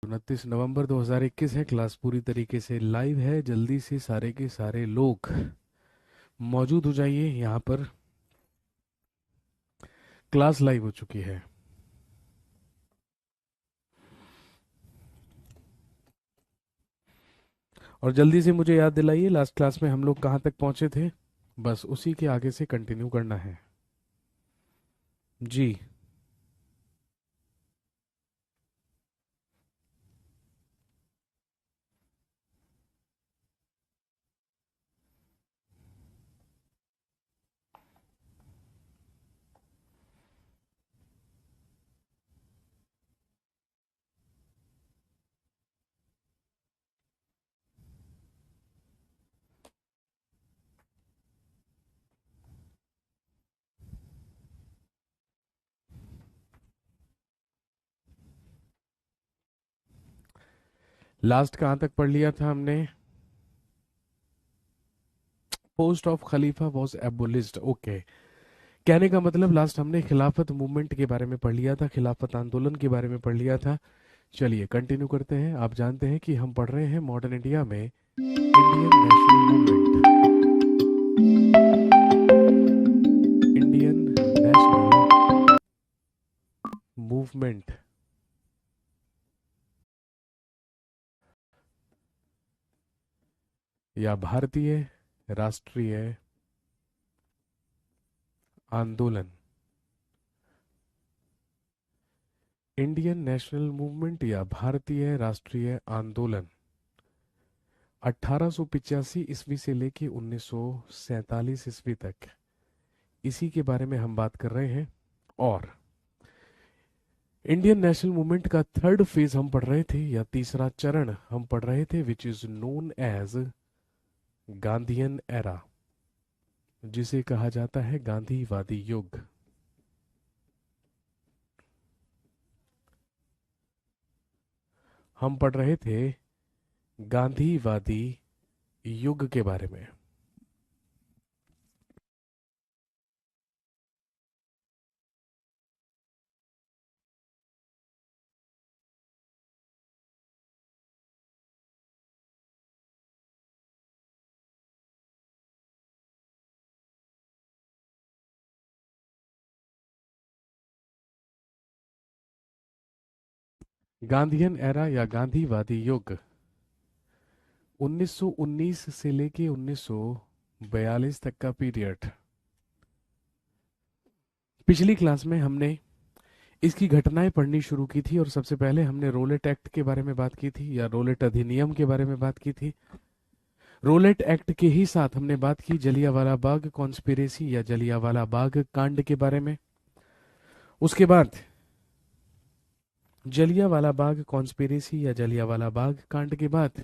29 नवंबर 2021 है। क्लास पूरी तरीके से लाइव है। जल्दी से सारे के सारे लोग मौजूद हो जाइए। यहाँ पर क्लास लाइव हो चुकी है। और जल्दी से मुझे याद दिलाइए लास्ट क्लास में हम लोग कहाँ तक पहुँचे थे। बस उसी के आगे से कंटिन्यू करना है जी। लास्ट कहाँ तक पढ़ लिया था हमने। Post of Khalifa was abolished. Okay, कहने का मतलब लास्ट हमने खिलाफत मूवमेंट के बारे में पढ़ लिया था, खिलाफत आंदोलन के बारे में पढ़ लिया था। चलिए कंटिन्यू करते हैं। आप जानते हैं कि हम पढ़ रहे हैं मॉडर्न इंडिया में Indian national movement. Indian national movement या भारतीय राष्ट्रीय आंदोलन। इंडियन नेशनल मूवमेंट या भारतीय राष्ट्रीय आंदोलन 1885 ईस्वी से लेके 1947 ईस्वी तक, इसी के बारे में हम बात कर रहे हैं। और इंडियन नेशनल मूवमेंट का थर्ड फेज हम पढ़ रहे थे, या तीसरा चरण हम पढ़ रहे थे, which is known as Gandhian era, जिसे कहा जाता है गांधीवादी युग। हम पढ़ रहे थे गांधीवादी युग के बारे में। गांधीयन एरा या गांधीवादी युग 1919 से लेके 1942 तक का पीरियड। पिछली क्लास में हमने इसकी घटनाएं पढ़नी शुरू की थी, और सबसे पहले हमने रोलेट एक्ट के बारे में बात की थी, या रोलेट अधिनियम के बारे में बात की थी। रोलेट एक्ट के ही साथ हमने बात की जलियांवाला बाग कॉन्स्पिरेसी या जलियांवाला बाग कांड के बारे में। उसके बाद जलियांवाला बाग कॉन्स्पिरेसी या जलियांवाला बाग कांड के बाद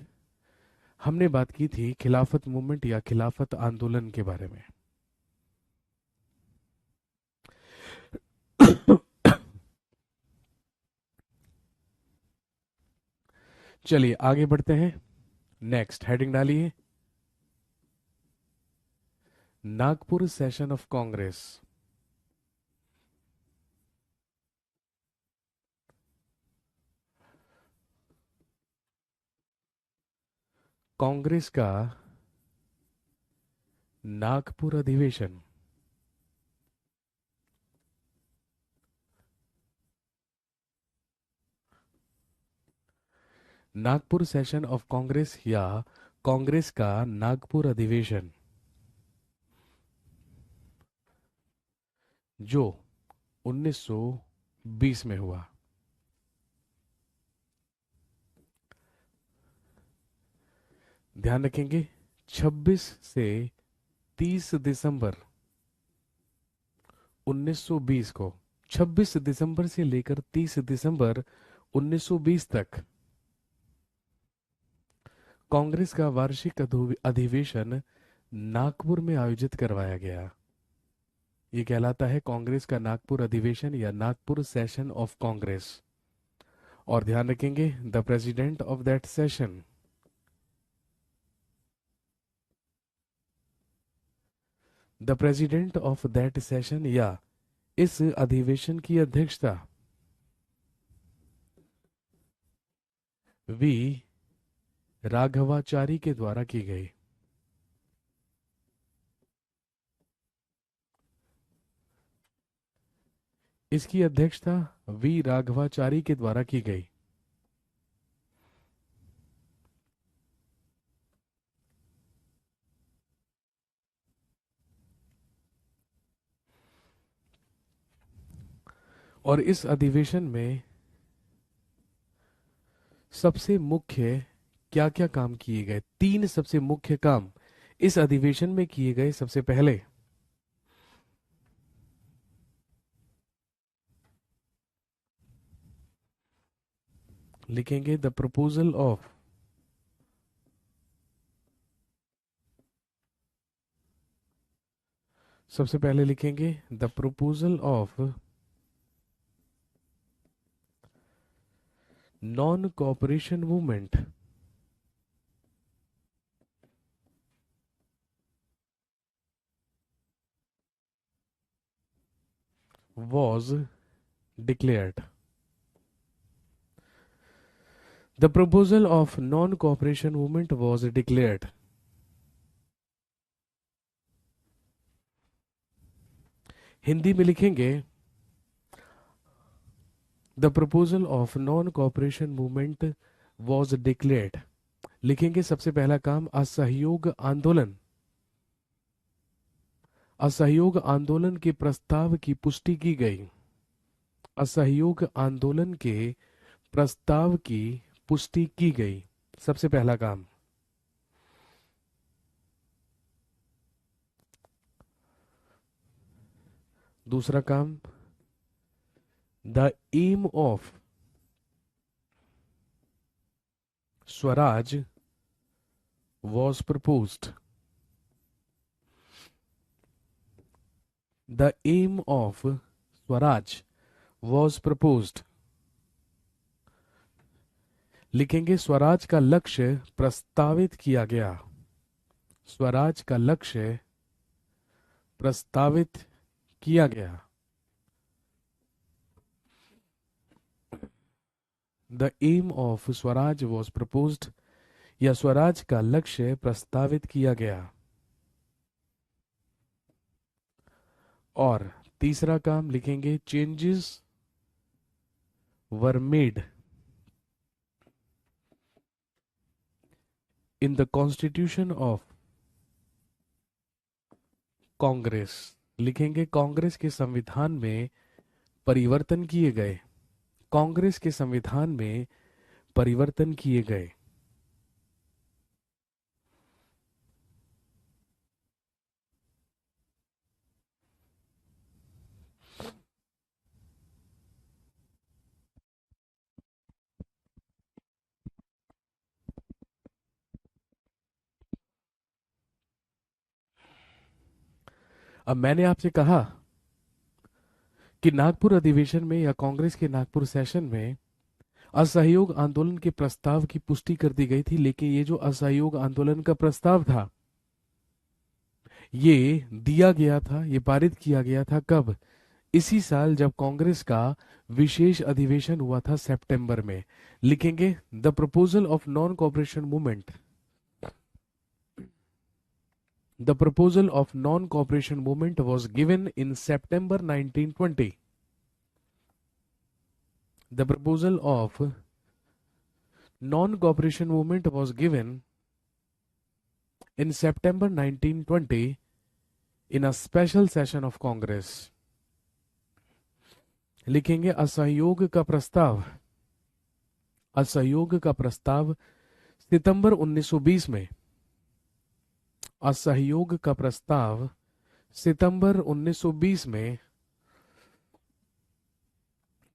हमने बात की थी खिलाफत मूवमेंट या खिलाफत आंदोलन के बारे में। चलिए आगे बढ़ते हैं। नेक्स्ट हेडिंग डालिए, नागपुर सेशन ऑफ कांग्रेस। कांग्रेस का नागपुर अधिवेशन। नागपुर सेशन ऑफ कांग्रेस या कांग्रेस का नागपुर अधिवेशन, जो 1920 में हुआ। ध्यान रखेंगे 26 से 30 दिसंबर 1920 को, 26 दिसंबर से लेकर 30 दिसंबर 1920 तक कांग्रेस का वार्षिक अधिवेशन नागपुर में आयोजित करवाया गया। ये कहलाता है कांग्रेस का नागपुर अधिवेशन या नागपुर सेशन ऑफ कांग्रेस। और ध्यान रखेंगे the president of that session, the president of that session या इस अधिवेशन की अध्यक्षता वी राघवाचारी के द्वारा की गई। इसकी अध्यक्षता वी राघवाचारी के द्वारा की गई। और इस अधिवेशन में सबसे मुख्य क्या क्या काम किए गए, तीन सबसे मुख्य काम इस अधिवेशन में किए गए। सबसे पहले लिखेंगे द प्रपोजल ऑफ सबसे पहले लिखेंगे the proposal of non cooperation movement was declared. The proposal of non-cooperation movement was declared. Hindi में लिखेंगे the proposal of non cooperation movement was declared. लिखेंगे सबसे पहला काम असहयोग आंदोलन, असहयोग आंदोलन के प्रस्ताव की पुष्टि की गई। असहयोग आंदोलन के प्रस्ताव की पुष्टि की गई, सबसे पहला काम। दूसरा काम the aim of Swaraj was proposed. The aim of Swaraj was proposed. लिखेंगे स्वराज का लक्ष्य प्रस्तावित किया गया। स्वराज का लक्ष्य प्रस्तावित किया गया। The aim of Swaraj was proposed, या स्वराज का लक्ष्य प्रस्तावित किया गया। और तीसरा काम लिखेंगे changes were made in the constitution of Congress. लिखेंगे कांग्रेस के संविधान में परिवर्तन किए गए। कांग्रेस के संविधान में परिवर्तन किए गए। अब मैंने आपसे कहा कि नागपुर अधिवेशन में या कांग्रेस के नागपुर सेशन में असहयोग आंदोलन के प्रस्ताव की पुष्टि कर दी गई थी, लेकिन ये जो असहयोग आंदोलन का प्रस्ताव था ये दिया गया था, ये पारित किया गया था कब? इसी साल जब कांग्रेस का विशेष अधिवेशन हुआ था सितंबर में। लिखेंगे the proposal of non cooperation movement, the proposal of non cooperation movement was given in September 1920। The proposal of non-cooperation movement was given in September 1920 in a special session of Congress। लिखेंगे असहयोग का प्रस्ताव, असहयोग का प्रस्ताव सितंबर 1920 में, असहयोग का प्रस्ताव सितंबर 1920 में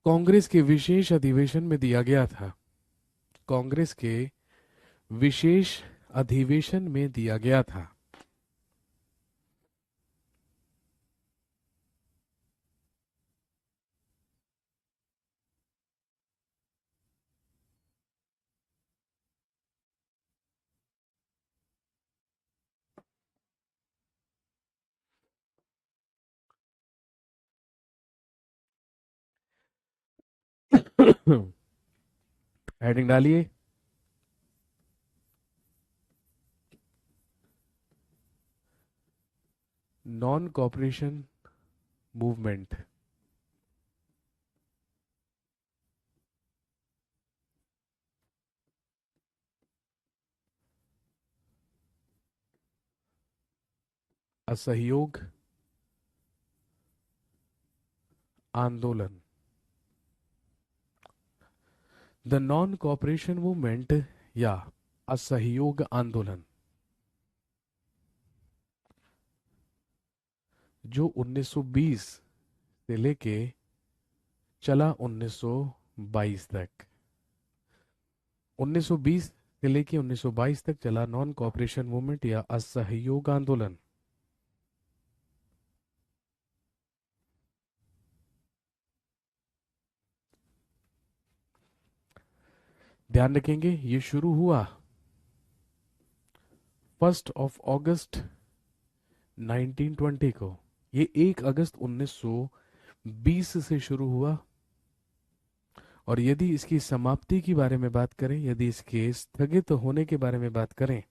कांग्रेस के विशेष अधिवेशन में दिया गया था। कांग्रेस के विशेष अधिवेशन में दिया गया था। हेडिंग डालिए नॉन कॉपरेशन मूवमेंट असहयोग आंदोलन। द नॉन कॉपरेशन मूवमेंट या असहयोग आंदोलन जो 1920 से लेके चला 1922 तक, 1920 से लेके 1922 तक चला नॉन कॉपरेशन मूवमेंट या असहयोग आंदोलन। ध्यान रखेंगे ये शुरू हुआ 1 अगस्त 1920 को। ये 1 अगस्त 1920 से शुरू हुआ और यदि इसकी समाप्ति के बारे में बात करें, यदि इसके स्थगित होने के बारे में बात करें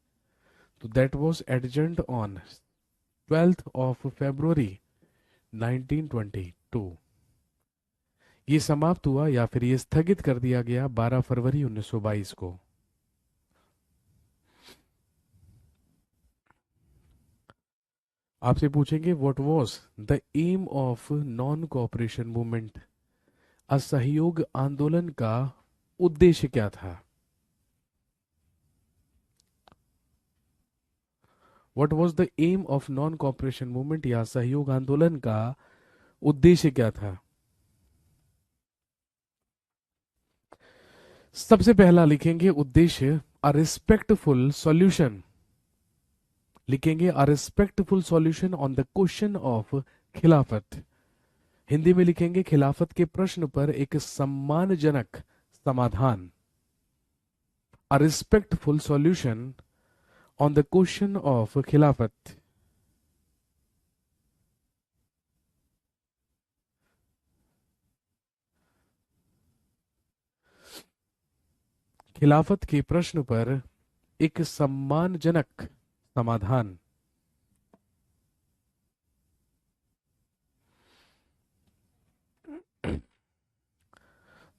तो दैट वाज एडजर्न्ड ऑन 12 फरवरी 1922। ये समाप्त हुआ या फिर ये स्थगित कर दिया गया 12 फरवरी 1922 को। आपसे पूछेंगे what was the aim of non cooperation movement, असहयोग आंदोलन का उद्देश्य क्या था। What was the aim of non cooperation movement या सहयोग आंदोलन का उद्देश्य क्या था। सबसे पहला लिखेंगे उद्देश्य अ रिस्पेक्टफुल सॉल्यूशन, लिखेंगे a respectful solution on the question of Khilafat. Hindi में लिखेंगे खिलाफत के प्रश्न पर एक सम्मानजनक समाधान। A respectful solution on the question of Khilafat. Khilafat के प्रश्न पर एक सम्मानजनक समाधान।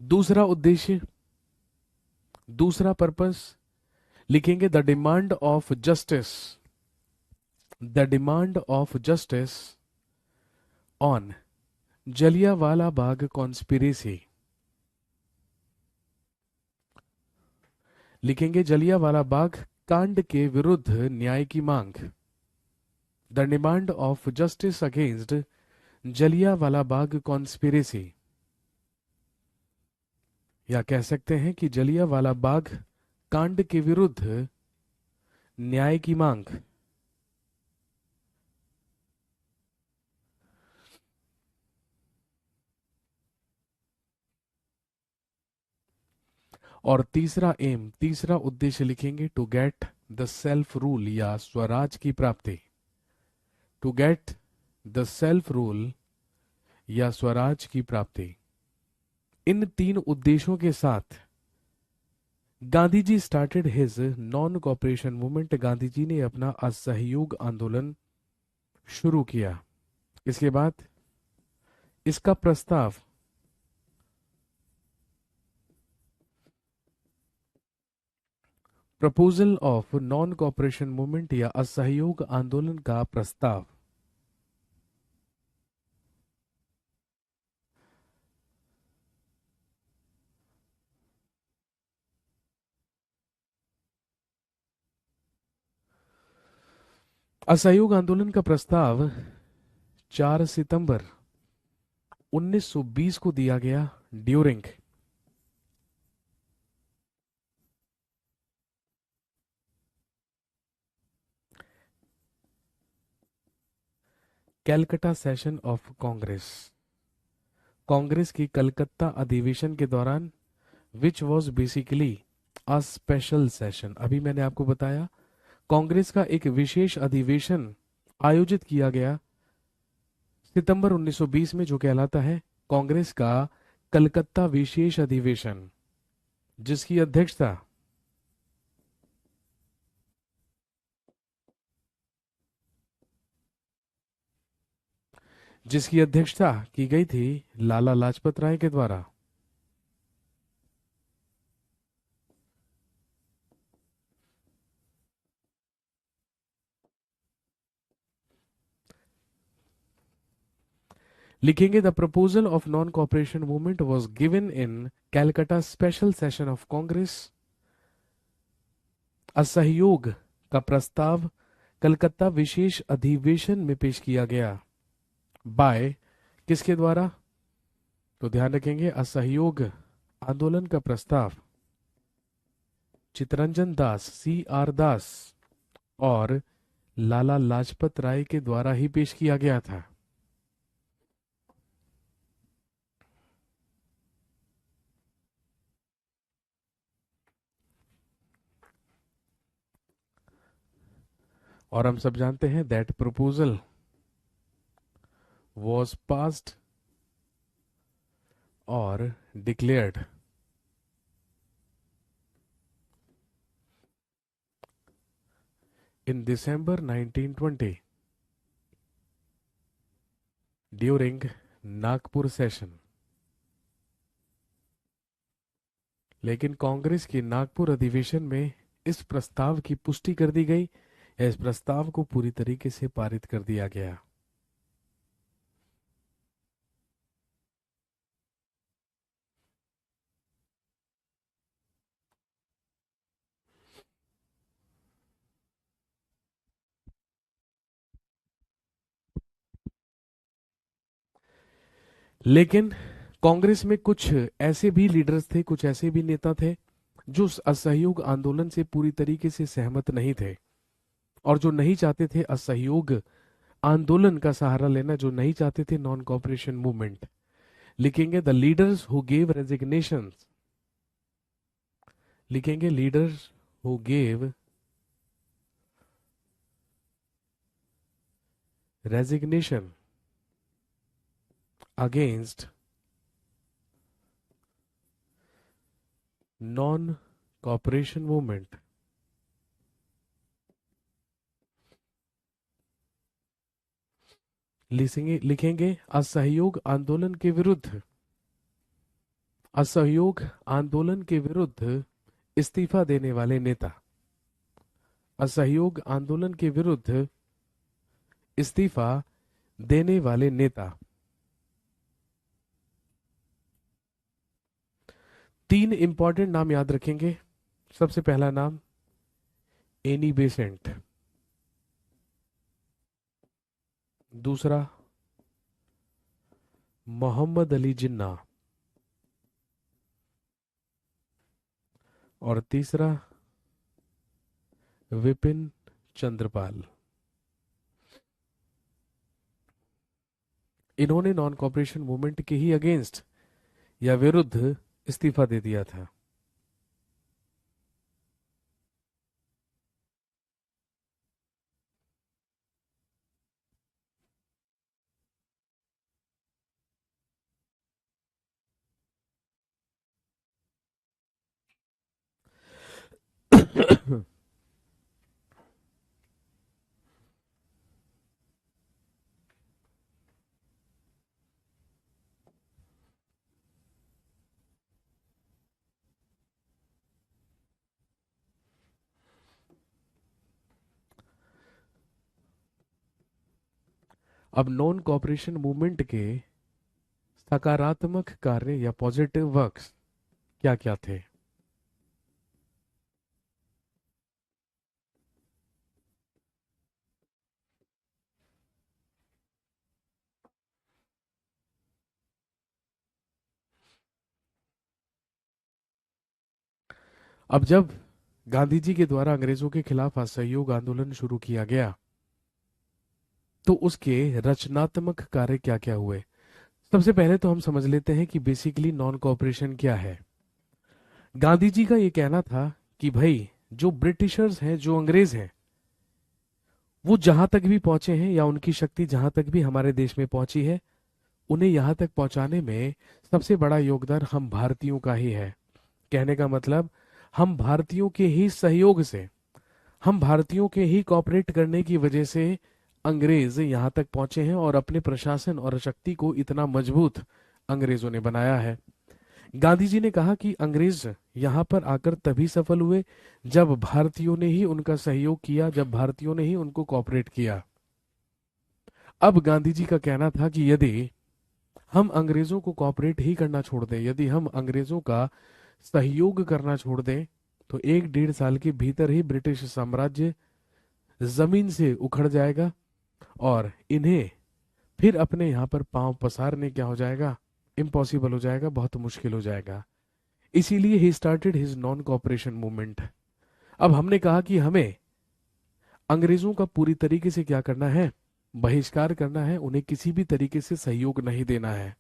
दूसरा उद्देश्य, दूसरा पर्पस लिखेंगे the demand of justice, the demand of justice on Jallianwala Bagh conspiracy, लिखेंगे जलियांवाला बाग कांड के विरुद्ध न्याय की मांग। The demand of justice against Jallianwala Bagh conspiracy, या कह सकते हैं कि जलियांवाला बाग कांड के विरुद्ध न्याय की मांग। और तीसरा एम, तीसरा उद्देश्य लिखेंगे to get the self rule या स्वराज की प्राप्ति। To get the self rule या स्वराज की प्राप्ति। इन तीन उद्देश्यों के साथ Gandhi ji started his non cooperation movement, Gandhi ji ने अपना असहयोग आंदोलन शुरू किया। इसके बाद इसका प्रस्ताव proposal of non cooperation movement या असहयोग आंदोलन का प्रस्ताव। असहयोग आंदोलन का प्रस्ताव 4 सितंबर 1920 को दिया गया during Calcutta session of Congress, Congress की कलकत्ता अधिवेशन के दौरान, which was basically a special session. अभी मैंने आपको बताया कांग्रेस का एक विशेष अधिवेशन आयोजित किया गया सितंबर 1920 में, जो कहलाता है कांग्रेस का कलकत्ता विशेष अधिवेशन, जिसकी अध्यक्षता जिसकी अध्यक्षता की गई थी लाला लाजपत राय के द्वारा। लिखेंगे the proposal of non cooperation movement was given in Calcutta special session of Congress. असहयोग का प्रस्ताव कलकत्ता विशेष अधिवेशन में पेश किया गया। बाय किसके द्वारा? तो ध्यान रखेंगे असहयोग आंदोलन का प्रस्ताव चितरंजन दास, सी आर दास और लाला लाजपत राय के द्वारा ही पेश किया गया था। और हम सब जानते हैं दैट प्रपोजल वॉज पास्ड और declared in December 1920 during Nagpur session. लेकिन कांग्रेस की नागपुर अधिवेशन में इस प्रस्ताव की पुष्टि कर दी गई या इस प्रस्ताव को पूरी तरीके से पारित कर दिया गया। लेकिन कांग्रेस में कुछ ऐसे भी लीडर्स थे, कुछ ऐसे भी नेता थे जो असहयोग आंदोलन से पूरी तरीके से सहमत नहीं थे और जो नहीं चाहते थे असहयोग आंदोलन का सहारा लेना, जो नहीं चाहते थे नॉन कॉपरेशन मूवमेंट। लिखेंगे the leaders who gave resignation. लिखेंगे leaders who gave resignation against non cooperation movement. लिखेंगे असहयोग आंदोलन के विरुद्ध, असहयोग आंदोलन के विरुद्ध इस्तीफा देने वाले नेता। असहयोग आंदोलन के विरुद्ध इस्तीफा देने वाले नेता। 3 इंपॉर्टेंट नाम याद रखेंगे। सबसे पहला नाम एनी बेसेंट, दूसरा मोहम्मद अली जिन्ना और तीसरा विपिन चंद्रपाल। इन्होंने नॉन कॉपरेशन मूवमेंट के ही अगेंस्ट या विरुद्ध इस्तीफा दे दिया था। अब नॉन कॉपरेशन मूवमेंट के सकारात्मक कार्य या पॉजिटिव वर्क्स क्या क्या थे? अब जब गांधी जी के द्वारा अंग्रेजों के खिलाफ असहयोग आंदोलन शुरू किया गया तो उसके रचनात्मक कार्य क्या क्या हुए? सबसे पहले तो हम समझ लेते हैं कि बेसिकली नॉन कॉपरेशन क्या है। गांधी जी का यह कहना था कि भाई जो ब्रिटिशर्स हैं, जो अंग्रेज हैं, वो जहां तक भी पहुंचे हैं या उनकी शक्ति जहां तक भी हमारे देश में पहुंची है, उन्हें यहां तक पहुंचाने में सबसे बड़ा योगदान हम भारतीयों का ही है। कहने का मतलब हम भारतीयों के ही सहयोग से, हम भारतीयों के ही कॉपरेट करने की वजह से अंग्रेज यहाँ तक पहुंचे हैं और अपने प्रशासन और शक्ति को इतना मजबूत अंग्रेजों ने बनाया है। गांधी जी ने कहा कि अंग्रेज यहाँ पर आकर तभी सफल हुए जब भारतीयों ने ही उनका सहयोग किया, जब भारतीयों ने ही उनको कॉपरेट किया। अब गांधी जी का कहना था कि यदि हम अंग्रेजों को कॉपरेट ही करना छोड़ दें, यदि हम अंग्रेजों का सहयोग करना छोड़ दें, तो 1-1.5 साल के भीतर ही ब्रिटिश साम्राज्य जमीन से उखड़ जाएगा और इन्हें फिर अपने यहाँ पर पांव पसारने क्या हो जाएगा, इम्पॉसिबल हो जाएगा, बहुत मुश्किल हो जाएगा। इसीलिए he started his non cooperation movement. अब हमने कहा कि हमें अंग्रेजों का पूरी तरीके से क्या करना है, बहिष्कार करना है, उन्हें किसी भी तरीके से सहयोग नहीं देना है।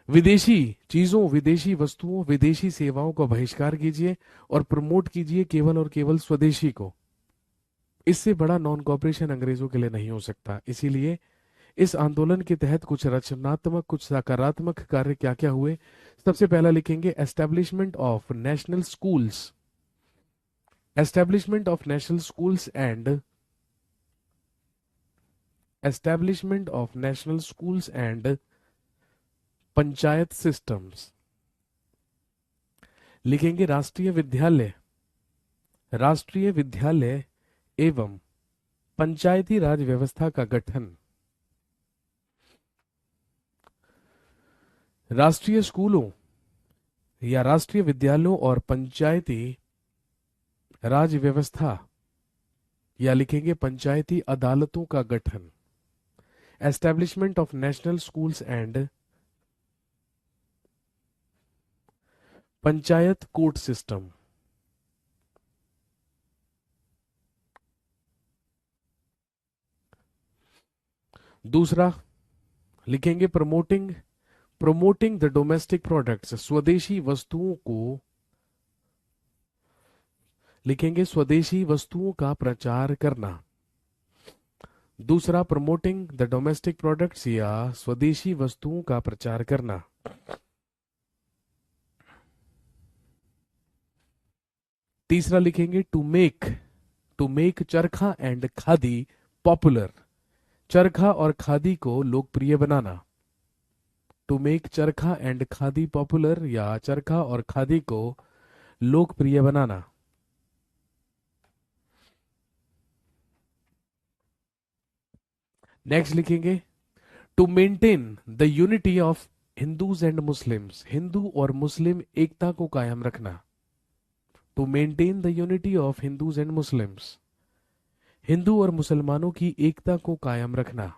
विदेशी चीजों, विदेशी वस्तुओं, विदेशी सेवाओं का बहिष्कार कीजिए और प्रमोट कीजिए केवल और केवल स्वदेशी को। इससे बड़ा नॉन कॉपरेशन अंग्रेजों के लिए नहीं हो सकता। इसीलिए इस आंदोलन के तहत कुछ रचनात्मक, कुछ सकारात्मक कार्य क्या क्या हुए। सबसे पहला लिखेंगे establishment of national schools, establishment of national schools and establishment of national schools and panchayat systems. लिखेंगे राष्ट्रीय विद्यालय, राष्ट्रीय विद्यालय एवं पंचायती राज व्यवस्था का गठन। राष्ट्रीय स्कूलों या राष्ट्रीय विद्यालयों और पंचायती राज व्यवस्था या लिखेंगे पंचायती अदालतों का गठन। Establishment of national schools and panchayat court system. दूसरा लिखेंगे promoting, promoting the domestic products, स्वदेशी वस्तुओं को, लिखेंगे स्वदेशी वस्तुओं का प्रचार करना। दूसरा प्रमोटिंग द डोमेस्टिक प्रोडक्ट्स या स्वदेशी वस्तुओं का प्रचार करना। तीसरा लिखेंगे to make charkha and khadi popular, charkha और खादी को लोकप्रिय बनाना। To make charkha and khadi popular या चरखा और खादी को लोकप्रिय बनाना। नेक्स्ट लिखेंगे to maintain the unity of Hindus and Muslims, हिंदू और मुस्लिम एकता को कायम रखना। To maintain the unity of Hindus and Muslims, हिंदू और मुसलमानों की एकता को कायम रखना।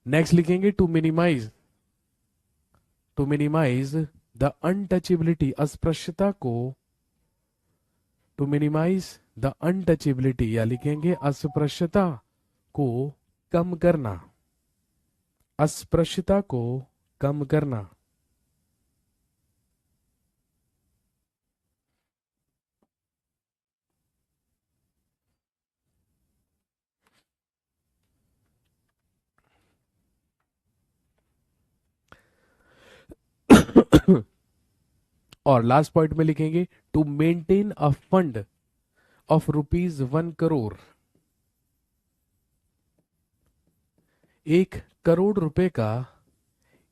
नेक्स्ट लिखेंगे टू मिनिमाइज द अनटचेबिलिटी, अस्पृश्यता को, टू मिनिमाइज द अनटचेबिलिटी या लिखेंगे अस्पृश्यता को कम करना, अस्पृश्यता को कम करना। और लास्ट पॉइंट में लिखेंगे to maintain a fund of ₹1 crore, 1 crore रुपए का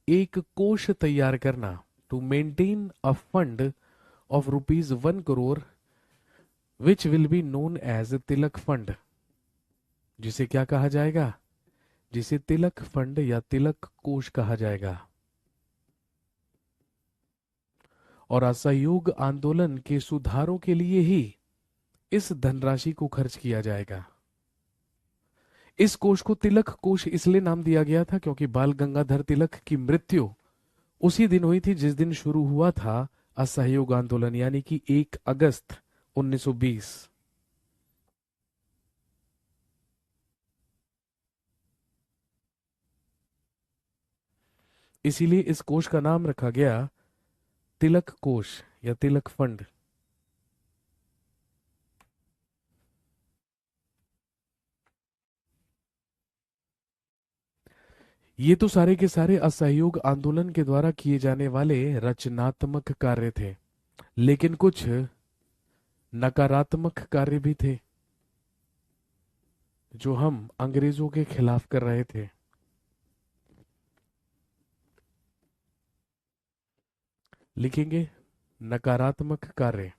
एक कोष तैयार करना। To maintain a fund of ₹1 crore which will be known as Tilak fund, जिसे क्या कहा जाएगा, जिसे तिलक फंड या तिलक कोष कहा जाएगा। और असहयोग आंदोलन के सुधारों के लिए ही इस धनराशि को खर्च किया जाएगा। इस कोष को तिलक कोष इसलिए नाम दिया गया था क्योंकि बाल गंगाधर तिलक की मृत्यु उसी दिन हुई थी जिस दिन शुरू हुआ था असहयोग आंदोलन, यानी कि 1 अगस्त 1920। इसीलिए इस कोष का नाम रखा गया तिलक कोष या तिलक फंड। ये तो सारे के सारे असहयोग आंदोलन के द्वारा किए जाने वाले रचनात्मक कार्य थे, लेकिन कुछ नकारात्मक कार्य भी थे जो हम अंग्रेजों के खिलाफ कर रहे थे। लिखेंगे नकारात्मक कार्य।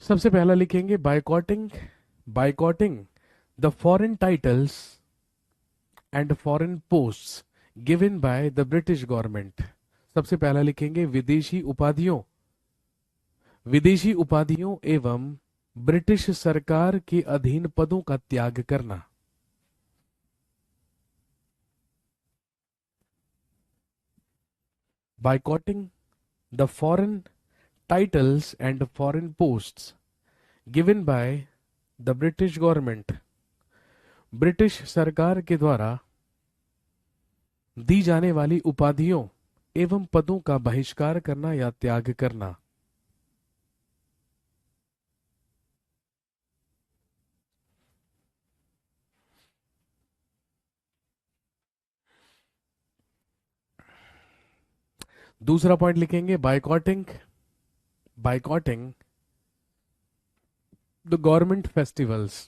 सबसे पहला लिखेंगे boycotting. Boycotting the foreign titles and foreign posts given by the British government. सबसे पहला लिखेंगे विदेशी उपाधियों, विदेशी उपाधियों एवं ब्रिटिश सरकार के अधीन पदों का त्याग करना। Boycotting the foreign titles and foreign posts given by the British government. British सरकार के द्वारा दी जाने वाली उपाधियों एवं पदों का बहिष्कार करना या त्याग करना। दूसरा पॉइंट लिखेंगे boycotting, boycotting the government festivals.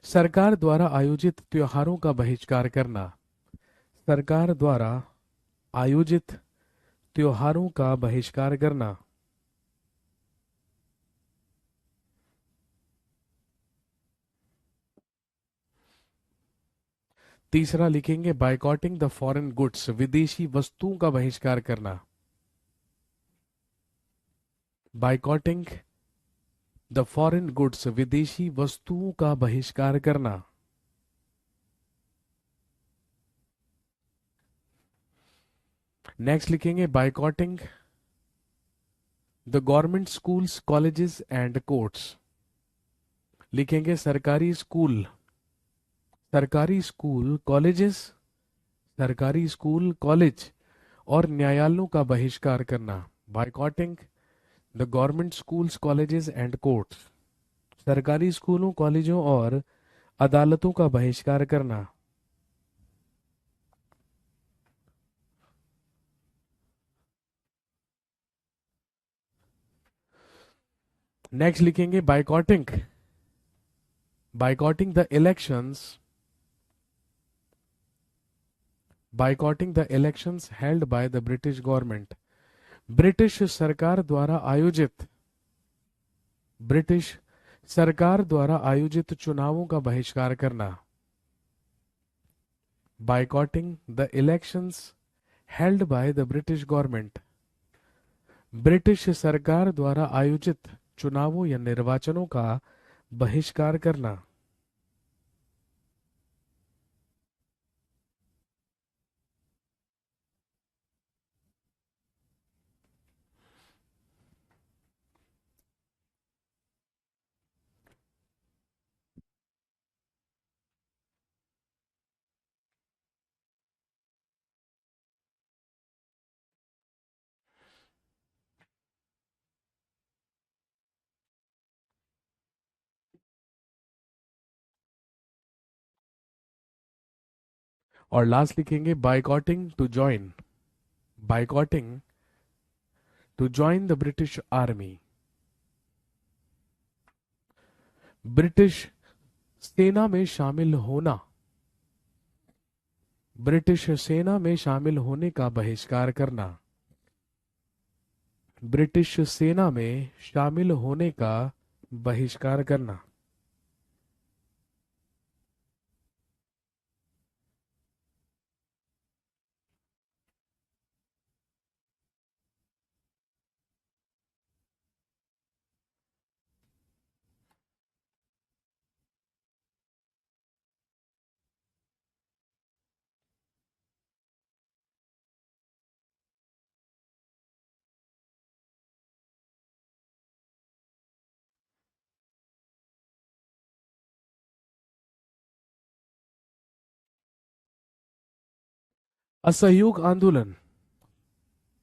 सरकार द्वारा आयोजित त्योहारों का बहिष्कार करना। सरकार द्वारा आयोजित त्योहारों का बहिष्कार करना। तीसरा लिखेंगे बाइकॉटिंग द फॉरेन गुड्स, विदेशी वस्तुओं का बहिष्कार करना। बाइकॉटिंग द फॉरेन गुड्स, विदेशी वस्तुओं का बहिष्कार करना। नेक्स्ट लिखेंगे boycotting the government schools colleges and courts. लिखेंगे सरकारी स्कूल, सरकारी स्कूल कॉलेजेस, सरकारी स्कूल कॉलेज और न्यायालयों का बहिष्कार करना। Boycotting the government schools colleges and courts, सरकारी स्कूलों कॉलेजों और अदालतों का बहिष्कार करना। नेक्स्ट लिखेंगे boycotting, boycotting the elections, boycotting the elections held by the British government. British सरकार द्वारा आयोजित, ब्रिटिश सरकार द्वारा आयोजित चुनावों का बहिष्कार करना। Boycotting the elections held by the British government. British सरकार द्वारा आयोजित चुनावों या निर्वाचनों का बहिष्कार करना। और लास्ट लिखेंगे boycotting to join, boycotting to join the British army. British सेना में शामिल होना, ब्रिटिश सेना में शामिल होने का बहिष्कार करना। ब्रिटिश सेना में शामिल होने का बहिष्कार करना। असहयोग आंदोलन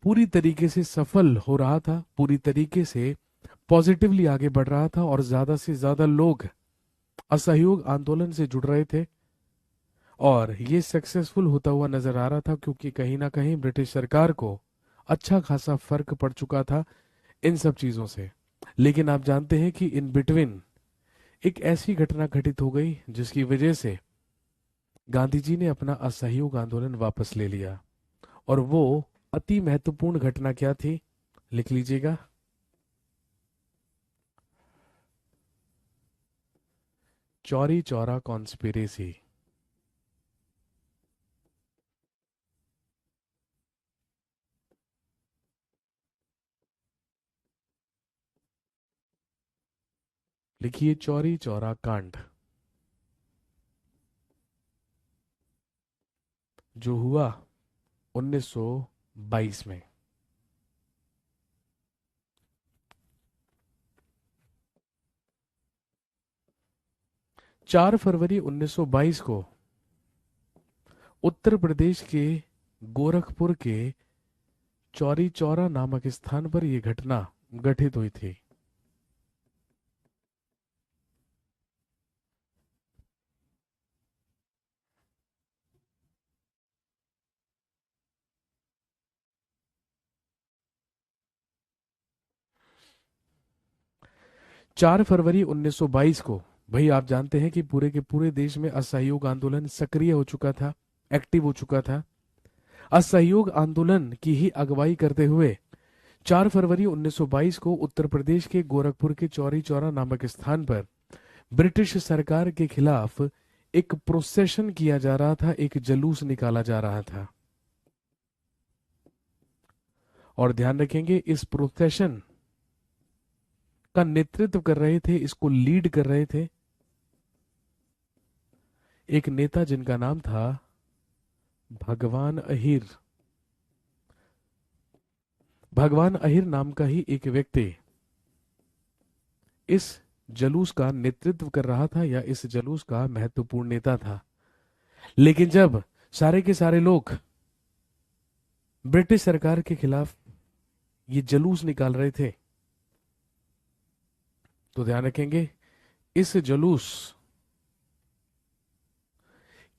पूरी तरीके से सफल हो रहा था, पूरी तरीके से पॉजिटिवली आगे बढ़ रहा था और ज्यादा से ज्यादा लोग असहयोग आंदोलन से जुड़ रहे थे और ये सक्सेसफुल होता हुआ नजर आ रहा था, क्योंकि कहीं ना कहीं ब्रिटिश सरकार को अच्छा खासा फर्क पड़ चुका था इन सब चीजों से। लेकिन आप जानते हैं कि इन बिटवीन एक ऐसी घटना घटित हो गई जिसकी वजह से गांधी जी ने अपना असहयोग आंदोलन वापस ले लिया। और वो अति महत्वपूर्ण घटना क्या थी, लिख लीजिएगा। चौरी चौरा कॉन्स्पिरेसी। चौरी चौरा कांड जो हुआ 1922 में। 4 फरवरी 1922 को उत्तर प्रदेश के गोरखपुर के चौरी चौरा नामक स्थान पर यह घटना घटित हुई थी। 4 फरवरी 1922 को भाई आप जानते हैं कि पूरे के पूरे देश में असहयोग आंदोलन सक्रिय हो चुका था, एक्टिव हो चुका था। असहयोग आंदोलन की ही अगुवाई करते हुए 4 फरवरी 1922 को उत्तर प्रदेश के गोरखपुर के चौरी चौरा नामक स्थान पर ब्रिटिश सरकार के खिलाफ एक प्रोसेशन किया जा रहा था, एक जुलूस निकाला जा रहा था। और ध्यान रखेंगे इस प्रोसेशन का नेतृत्व कर रहे थे, इसको लीड कर रहे थे एक नेता जिनका नाम था भगवान अहिर। भगवान अहिर नाम का ही एक व्यक्ति इस जुलूस का नेतृत्व कर रहा था या इस जुलूस का महत्वपूर्ण नेता था। लेकिन जब सारे के सारे लोग ब्रिटिश सरकार के खिलाफ ये जुलूस निकाल रहे थे, तो ध्यान रखेंगे इस जुलूस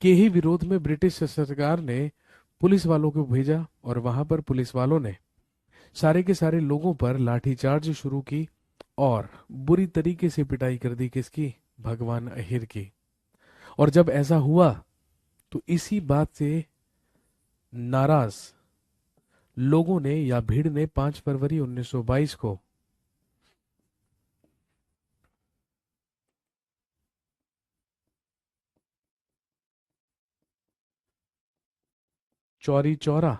के ही विरोध में ब्रिटिश सरकार ने पुलिस वालों को भेजा और वहां पर पुलिस वालों ने सारे के सारे लोगों पर लाठीचार्ज शुरू की और बुरी तरीके से पिटाई कर दी किसकी, भगवान अहिर की। और जब ऐसा हुआ तो इसी बात से नाराज लोगों ने या भीड़ ने 5 फरवरी 1922 को चौरी चौरा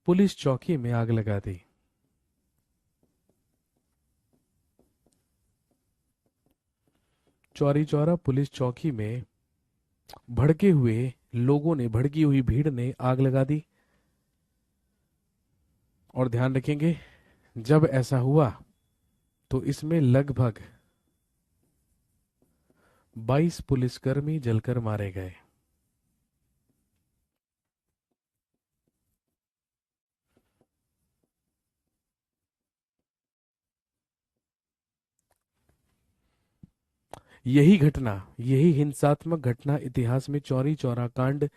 पुलिस चौकी में आग लगा दी। चौरी चौरा पुलिस चौकी में भड़के हुए लोगों ने, भड़की हुई भीड़ ने आग लगा दी। और ध्यान रखेंगे जब ऐसा हुआ तो इसमें लगभग 22 पुलिसकर्मी जलकर मारे गए। यही घटना, यही हिंसात्मक घटना इतिहास में चौरी चौरा कांड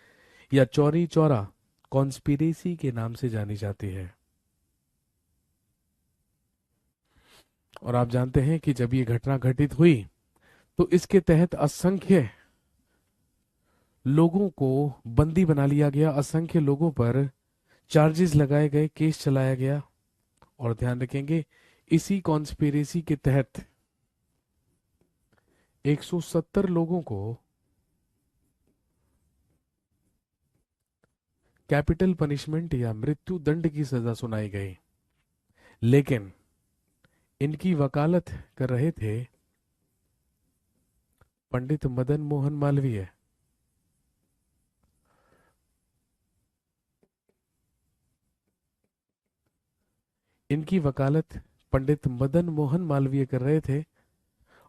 या चौरी चौरा कॉन्स्पिरेसी के नाम से जानी जाती है। और आप जानते हैं कि जब ये घटना घटित हुई तो इसके तहत असंख्य लोगों को बंदी बना लिया गया, असंख्य लोगों पर चार्जेस लगाए गए, केस चलाया गया। और ध्यान रखेंगे इसी कॉन्स्पिरेसी के तहत 170 लोगों को कैपिटल पनिशमेंट या मृत्यु दंड की सजा सुनाई गई। लेकिन इनकी वकालत कर रहे थे पंडित मदन मोहन मालवीय। इनकी वकालत पंडित मदन मोहन मालवीय कर रहे थे।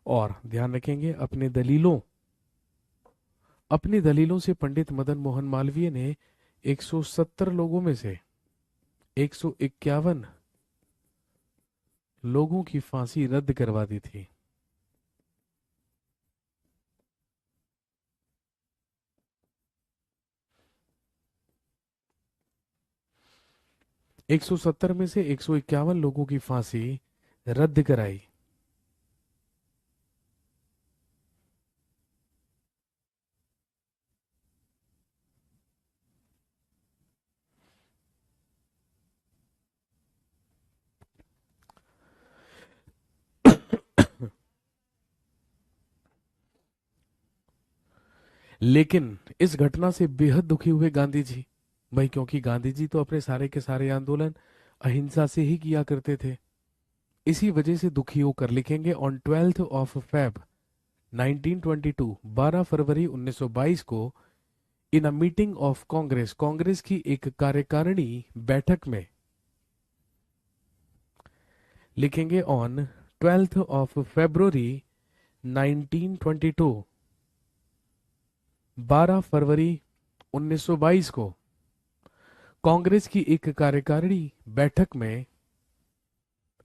और ध्यान रखेंगे अपनी दलीलों से पंडित मदन मोहन मालवीय ने 170 लोगों में से 151 लोगों की फांसी रद्द करवा दी थी। 170 में से 151 लोगों की फांसी रद्द कराई। लेकिन इस घटना से बेहद दुखी हुए गांधी जी, भाई, क्योंकि गांधी जी तो अपने सारे के सारे आंदोलन अहिंसा से ही किया करते थे। इसी वजह से दुखी होकर लिखेंगे, ऑन 12 Feb 1922, 12 फरवरी 1922 को, in a meeting of Congress, Congress की एक कार्यकारिणी बैठक में, लिखेंगे ऑन 12 February 1922, 12 फरवरी 1922 को, कांग्रेस की एक कार्यकारिणी बैठक में,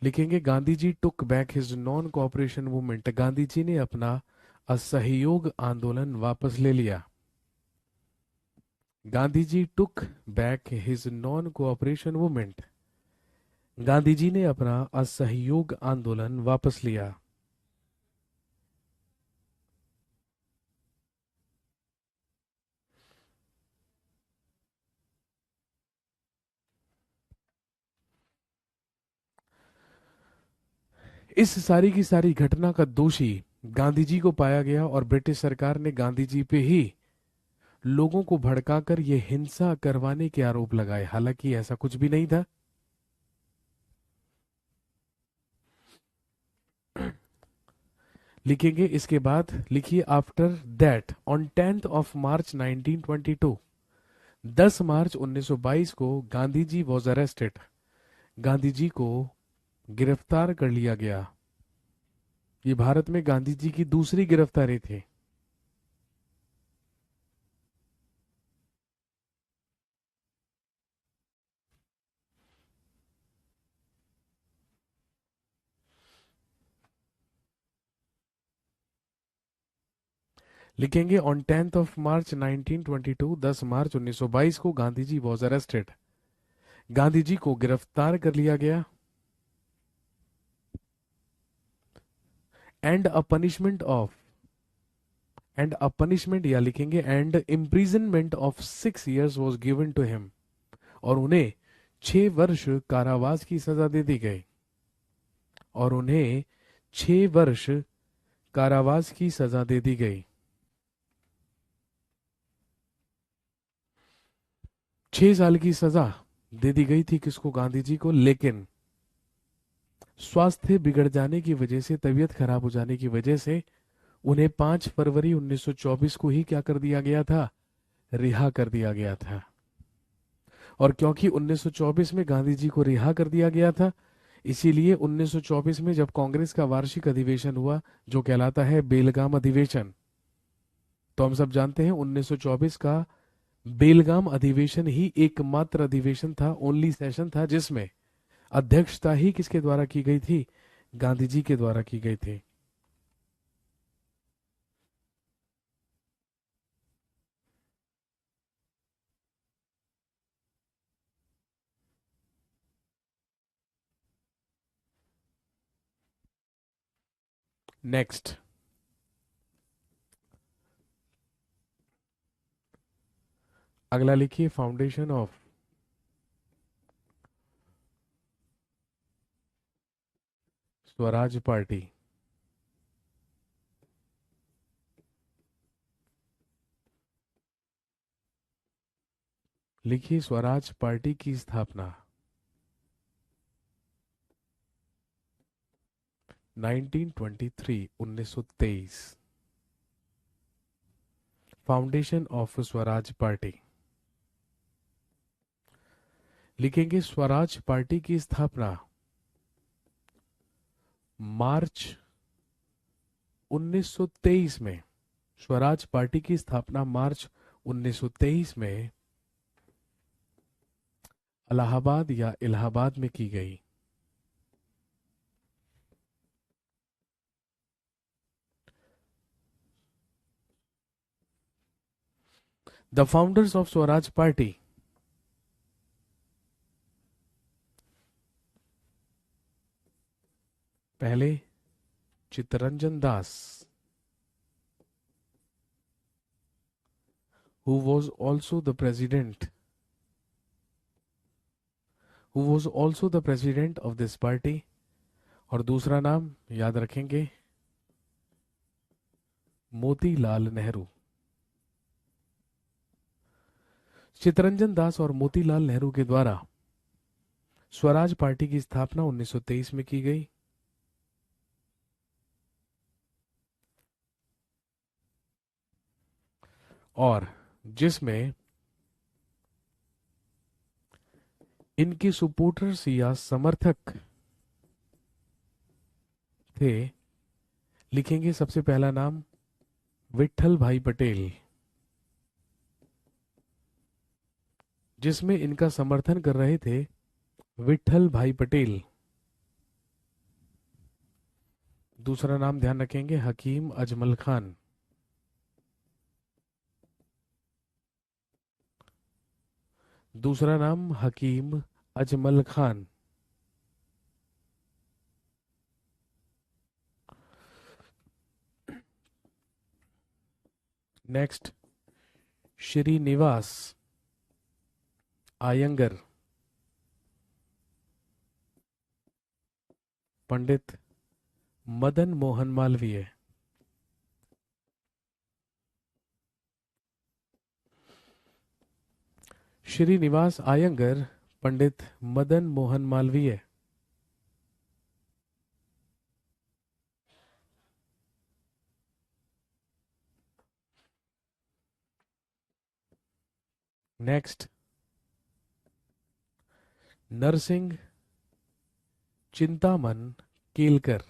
लिखेंगे, Gandhi ji took back his non cooperation movement, Gandhi ji ने अपना असहयोग आंदोलन वापस ले लिया। Gandhi ji took back his non cooperation movement, Gandhi ji ने अपना असहयोग आंदोलन वापस लिया। इस सारी की सारी घटना का दोषी गांधी जी को पाया गया और ब्रिटिश सरकार ने गांधी जी पे ही लोगों को भड़काकर यह हिंसा करवाने के आरोप लगाए, हालांकि ऐसा कुछ भी नहीं था। लिखेंगे इसके बाद, लिखिए, आफ्टर दैट ऑन 10 मार्च 1922, 10 मार्च 1922 को गांधी जी वॉज अरेस्टेड, गांधी जी को गिरफ्तार कर लिया गया। ये भारत में गांधी जी की दूसरी गिरफ्तारी थी। लिखेंगे, ऑन 10 मार्च 1922, 10 मार्च 1922 को गांधी जी वॉज अरेस्टेड, गांधी जी को गिरफ्तार कर लिया गया। And a punishment of, and a punishment, या लिखेंगे and imprisonment of 6 years was given to him, और उन्हें 6 वर्ष कारावास की सजा दे दी गई, और उन्हें 6 वर्ष कारावास की सजा दे दी गई। 6 साल की सजा दे दी गई थी किसको? गांधी जी को। लेकिन स्वास्थ्य बिगड़ जाने की वजह से, तबीयत खराब हो जाने की वजह से उन्हें 5 फरवरी 1924 को ही क्या कर दिया गया था? रिहा कर दिया गया था। और क्योंकि 1924 में गांधी जी को रिहा कर दिया गया था, इसीलिए 1924 में जब कांग्रेस का वार्षिक अधिवेशन हुआ, जो कहलाता है बेलगाम अधिवेशन, तो हम सब जानते हैं 1924 का बेलगाम अधिवेशन ही एकमात्र अधिवेशन था, ओनली सेशन था, जिसमें अध्यक्षता ही किसके द्वारा की गई थी? गांधी जी के द्वारा की गई थी। नेक्स्ट, अगला लिखिए, फाउंडेशन ऑफ स्वराज पार्टी। लिखिए, स्वराज पार्टी की स्थापना 1923, 1923। Foundation of Swaraj party. लिखेंगे, स्वराज पार्टी की स्थापना मार्च 1923 में, स्वराज पार्टी की स्थापना मार्च 1923 में इलाहाबाद या इलाहाबाद में की गई। The founders of Swaraj party. पहले Chittaranjan Das, who was also the president who was also the president of this party। और दूसरा नाम याद रखेंगे, मोतीलाल नेहरू। चित्तरंजन दास और मोतीलाल नेहरू के द्वारा स्वराज पार्टी की स्थापना 1923 में की गई। और जिसमें इनके सपोर्टर्स या समर्थक थे, लिखेंगे सबसे पहला नाम विट्ठल भाई पटेल, जिसमें इनका समर्थन कर रहे थे विट्ठल भाई पटेल। दूसरा नाम ध्यान रखेंगे हकीम अजमल खान। दूसरा नाम हकीम अजमल खान। नेक्स्ट, श्रीनिवास आयंगर, पंडित मदन मोहन मालवीय। श्रीनिवास आयंगर, पंडित मदन मोहन मालवीय। नेक्स्ट, नरसिंह चिंतामन केलकर।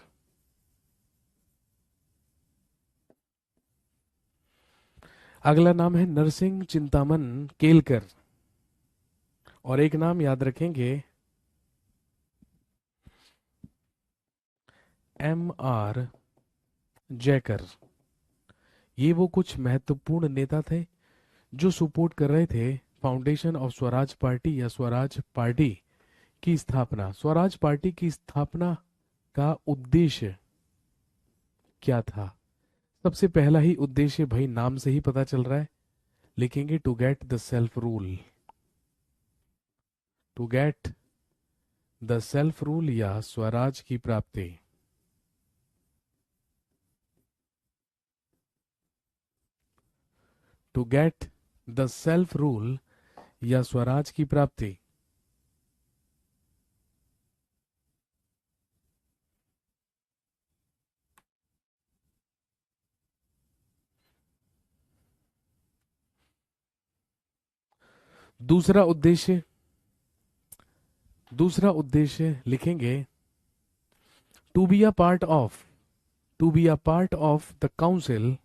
अगला नाम है नरसिंह चिंतामन केलकर। और एक नाम याद रखेंगे, M.R. जयकर। ये वो कुछ महत्वपूर्ण नेता थे जो सपोर्ट कर रहे थे फाउंडेशन ऑफ स्वराज पार्टी या स्वराज पार्टी की स्थापना। स्वराज पार्टी की स्थापना का उद्देश्य क्या था? सबसे पहला ही उद्देश्य भाई नाम से ही पता चल रहा है, लिखेंगे to get the self rule. To get the self rule या स्वराज की प्राप्ति। To get the self rule या स्वराज की प्राप्ति। दूसरा उद्देश्य लिखेंगे to be a part of the council,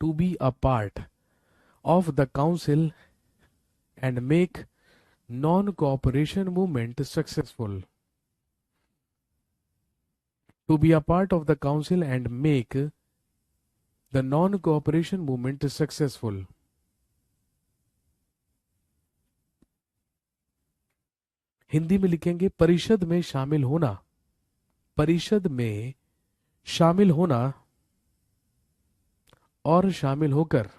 to be a part of the council and make non cooperation movement successful. To be a part of the council and make the non cooperation movement successful. Hindi में लिखेंगे परिषद में शामिल होना। परिषद में शामिल होना और शामिल होकर,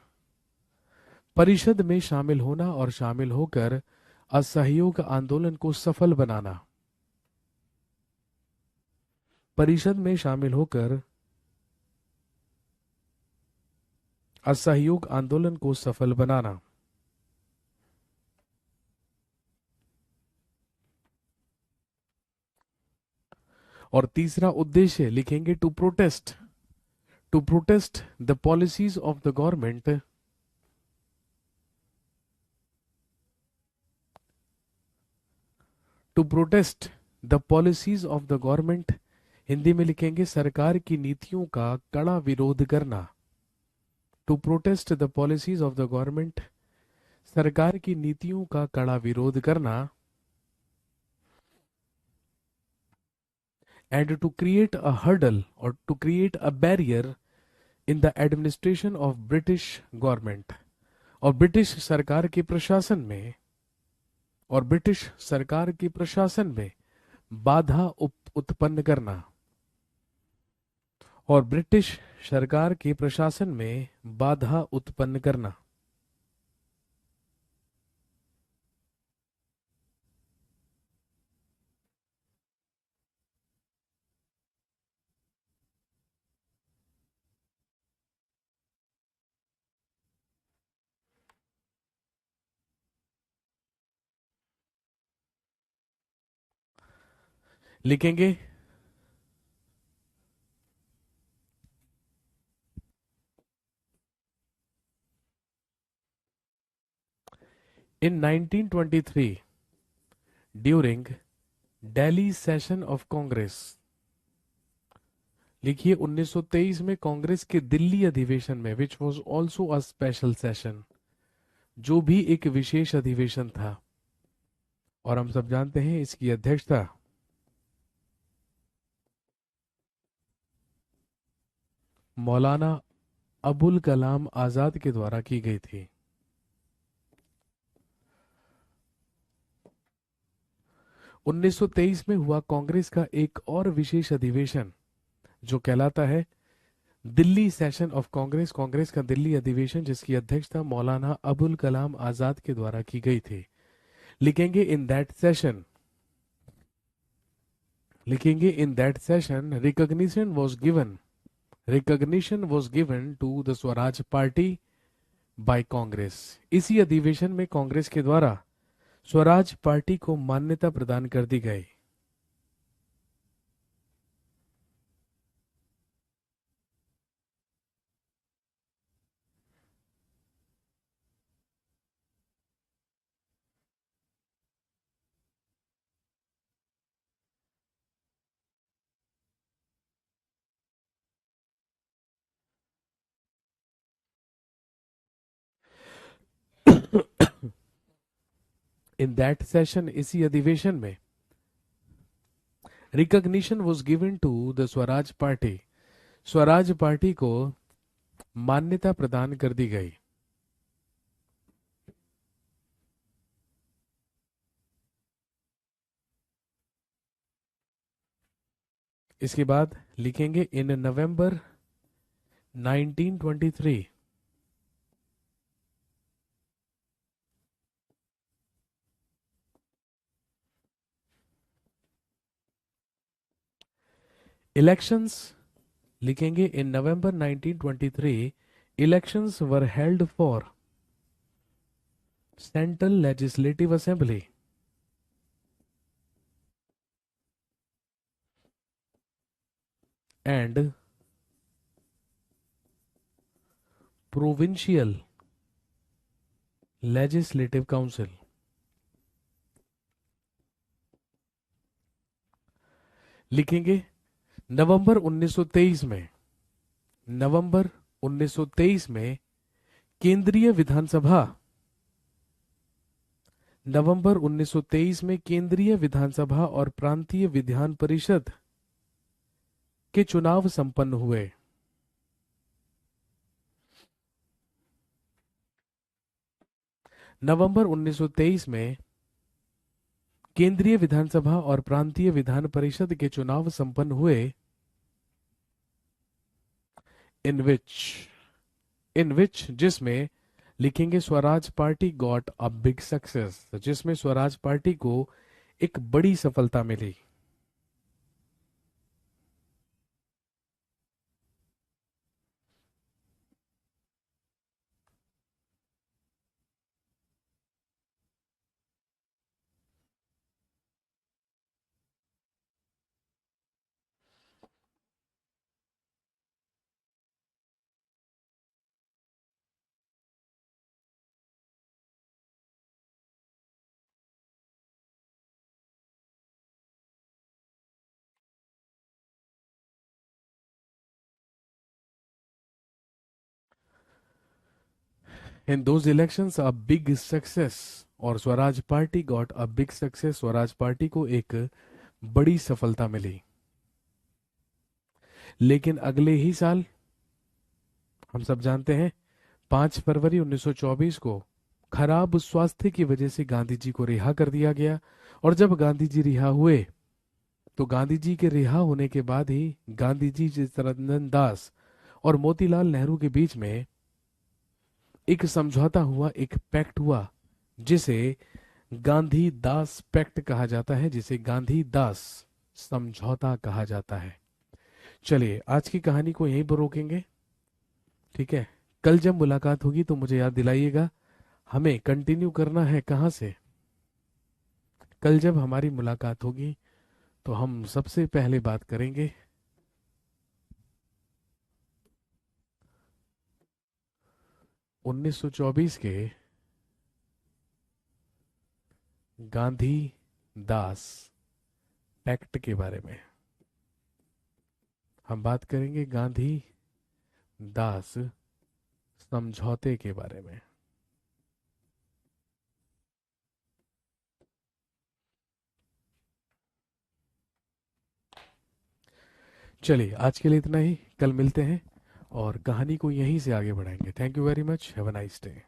परिषद में शामिल होना और शामिल होकर असहयोग आंदोलन को सफल बनाना। परिषद में शामिल होकर असहयोग आंदोलन को सफल बनाना। और तीसरा उद्देश्य लिखेंगे to protest the policies of the government, to protest the policies of the government. Hindi में लिखेंगे सरकार की नीतियों का कड़ा विरोध करना। To protest the policies of the government, सरकार की नीतियों का कड़ा विरोध करना and to create a hurdle or to create a barrier in the administration of British government और ब्रिटिश सरकार के प्रशासन में और ब्रिटिश सरकार के प्रशासन में बाधा उत्पन्न करना और ब्रिटिश सरकार के प्रशासन में बाधा उत्पन्न करना। लिखेंगे in 1923 during Delhi session of Congress। लिखिए 1923 में कांग्रेस के दिल्ली अधिवेशन में which was also a special session, जो भी एक विशेष अधिवेशन था और हम सब जानते हैं इसकी अध्यक्षता मौलाना अबुल कलाम आजाद के द्वारा की गई थी। उन्नीस सौ तेईस में हुआ कांग्रेस का एक और विशेष अधिवेशन जो कहलाता है दिल्ली सेशन ऑफ कांग्रेस, कांग्रेस का दिल्ली अधिवेशन जिसकी अध्यक्षता मौलाना अबुल कलाम आजाद के द्वारा की गई थी। लिखेंगे इन दैट सेशन, लिखेंगे in that session recognition was given to the Swaraj party by Congress. इसी अधिवेशन में कांग्रेस के द्वारा स्वराज पार्टी को मान्यता प्रदान कर दी गई। इन दैट सेशन, इसी अधिवेशन में recognition was given to the Swaraj party, Swaraj party को मान्यता प्रदान कर दी गई। इसके बाद लिखेंगे इन नवंबर 1923 इलेक्शंस, लिखेंगे इन नवंबर 1923 elections were held for central legislative assembly and provincial legislative council. लिखेंगे नवंबर 1923 में, नवंबर 1923 में केंद्रीय विधानसभा, नवंबर 1923 में केंद्रीय विधानसभा और प्रांतीय विधान परिषद के चुनाव संपन्न हुए। नवंबर 1923 में केंद्रीय विधानसभा और प्रांतीय विधान परिषद के चुनाव संपन्न हुए। इन विच जिसमें, लिखेंगे Swaraj party got a big success, जिसमें स्वराज पार्टी को एक बड़ी सफलता मिली। In those elections a big success और Swaraj party got a big success, Swaraj party को एक बड़ी सफलता मिली। लेकिन अगले ही साल हम सब जानते हैं 5 फरवरी 1924 को खराब स्वास्थ्य की वजह से गांधी जी को रिहा कर दिया गया। और जब गांधी जी रिहा हुए तो गांधी जी के रिहा होने के बाद ही गांधी जी, चित्तरंजन दास और मोतीलाल नेहरू के बीच में एक समझौता हुआ, एक पैक्ट हुआ, जिसे गांधी दास पैक्ट कहा जाता है, जिसे गांधी दास समझौता कहा जाता है। चलिए आज की कहानी को यहीं पर रोकेंगे, ठीक है। कल जब मुलाकात होगी तो मुझे याद दिलाइएगा हमें कंटिन्यू करना है कहां से। कल जब हमारी मुलाकात होगी तो हम सबसे पहले बात करेंगे 1924 के गांधी दास पैक्ट के बारे में। हम बात करेंगे गांधी दास समझौते के बारे में। चलिए आज के लिए इतना ही, कल मिलते हैं और कहानी को यहीं से आगे बढ़ाएंगे। Thank you very much, have a nice day.